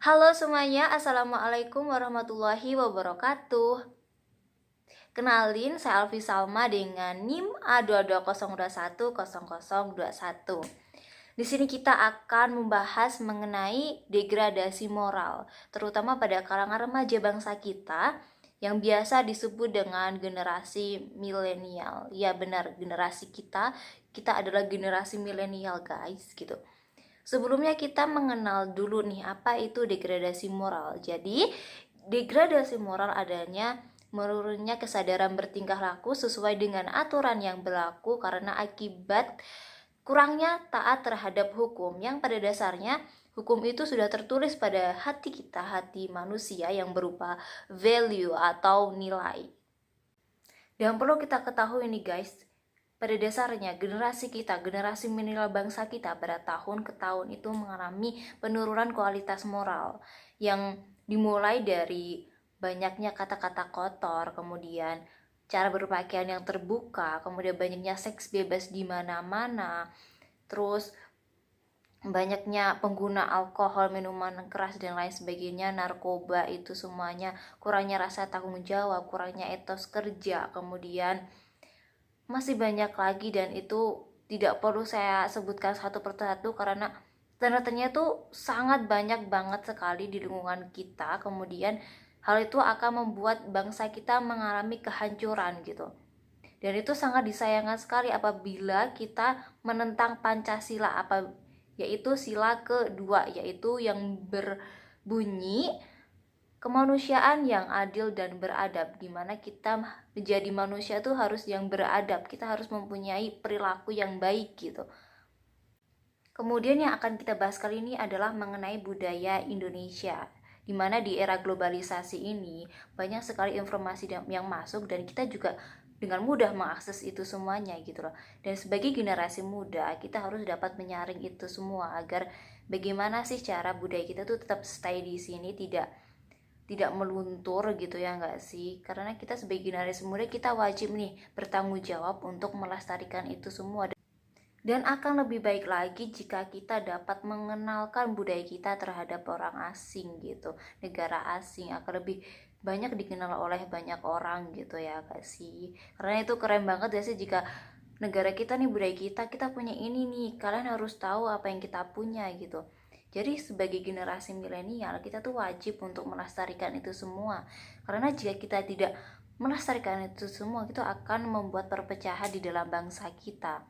Halo semuanya, Assalamualaikum warahmatullahi wabarakatuh. Kenalin, saya Alfi Salma dengan NIM A2202100021. Di sini kita akan membahas mengenai degradasi moral, terutama pada kalangan remaja bangsa kita yang biasa disebut dengan generasi milenial. Ya benar, generasi kita adalah generasi milenial guys, gitu. Sebelumnya kita mengenal dulu nih apa itu degradasi moral. Jadi, degradasi moral adanya menurunnya kesadaran bertingkah laku sesuai dengan aturan yang berlaku karena akibat kurangnya taat terhadap hukum, yang pada dasarnya hukum itu sudah tertulis pada hati kita, hati manusia, yang berupa value atau nilai. Dan perlu kita ketahui nih guys, pada dasarnya generasi kita, generasi milenial bangsa kita pada tahun ke tahun itu mengalami penurunan kualitas moral yang dimulai dari banyaknya kata-kata kotor, kemudian cara berpakaian yang terbuka, kemudian banyaknya seks bebas di mana-mana, terus banyaknya pengguna alkohol, minuman keras dan lain sebagainya, narkoba, itu semuanya, kurangnya rasa tanggung jawab, kurangnya etos kerja, kemudian masih banyak lagi, dan itu tidak perlu saya sebutkan satu persatu karena tanda-tandanya itu sangat banyak banget sekali di lingkungan kita. Kemudian hal itu akan membuat bangsa kita mengalami kehancuran gitu. Dan itu sangat disayangkan sekali apabila kita menentang Pancasila, yaitu sila kedua, yaitu yang berbunyi kemanusiaan yang adil dan beradab, dimana kita menjadi manusia itu harus yang beradab, kita harus mempunyai perilaku yang baik gitu. Kemudian yang akan kita bahas kali ini adalah mengenai budaya Indonesia, dimana di era globalisasi ini banyak sekali informasi yang masuk dan kita juga dengan mudah mengakses itu semuanya gitu loh. Dan sebagai generasi muda kita harus dapat menyaring itu semua agar bagaimana sih cara budaya kita tuh tetap stay di sini, tidak meluntur gitu ya nggak sih? Karena kita sebagai generasi muda kita wajib nih bertanggung jawab untuk melestarikan itu semua, dan akan lebih baik lagi jika kita dapat mengenalkan budaya kita terhadap orang asing gitu, negara asing akan lebih banyak dikenal oleh banyak orang gitu ya nggak sih? Karena itu keren banget ya sih jika negara kita nih, budaya kita punya ini nih, kalian harus tahu apa yang kita punya gitu. Jadi sebagai generasi milenial kita tuh wajib untuk melestarikan itu semua. Karena jika kita tidak melestarikan itu semua, itu akan membuat perpecahan di dalam bangsa kita.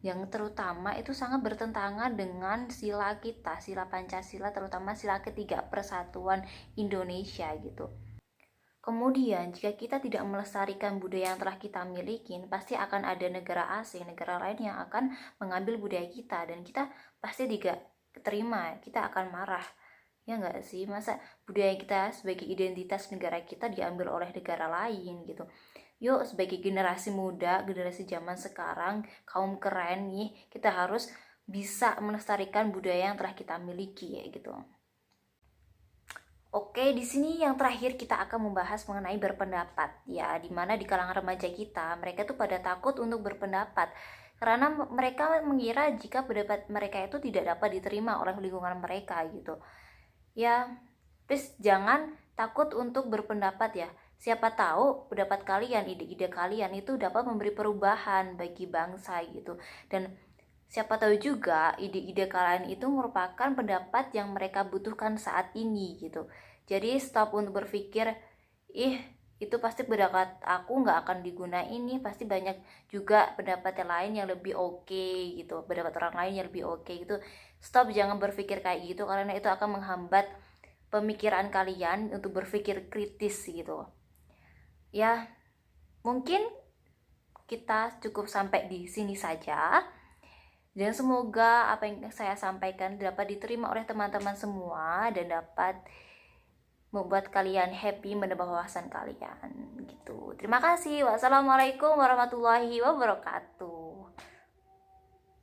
Yang terutama itu sangat bertentangan dengan sila kita, sila Pancasila, terutama sila ketiga, Persatuan Indonesia gitu. Kemudian, jika kita tidak melestarikan budaya yang telah kita miliki, pasti akan ada negara asing, negara lain yang akan mengambil budaya kita, dan kita pasti tidak terima, kita akan marah. Ya nggak sih? Masa budaya kita sebagai identitas negara kita diambil oleh negara lain gitu. Yuk, sebagai generasi muda, generasi zaman sekarang, kaum keren nih, kita harus bisa melestarikan budaya yang telah kita miliki ya gitu. Oke, di sini yang terakhir kita akan membahas mengenai berpendapat ya, dimana di kalangan remaja kita, mereka tuh pada takut untuk berpendapat karena mereka mengira jika pendapat mereka itu tidak dapat diterima oleh lingkungan mereka gitu. Ya, please jangan takut untuk berpendapat ya. Siapa tahu pendapat kalian, ide-ide kalian itu dapat memberi perubahan bagi bangsa gitu. Dan siapa tahu juga ide-ide kalian itu merupakan pendapat yang mereka butuhkan saat ini gitu. Jadi stop untuk berpikir, ih itu pasti pendapat aku nggak akan digunain, ini pasti banyak juga pendapat yang lain yang lebih oke gitu, pendapat orang lain yang lebih oke gitu. Stop, jangan berpikir kayak gitu karena itu akan menghambat pemikiran kalian untuk berpikir kritis gitu. Ya, mungkin kita cukup sampai di sini saja. Dan semoga apa yang saya sampaikan dapat diterima oleh teman-teman semua dan dapat membuat kalian happy, menambah wawasan kalian gitu. Terima kasih. Wassalamualaikum warahmatullahi wabarakatuh.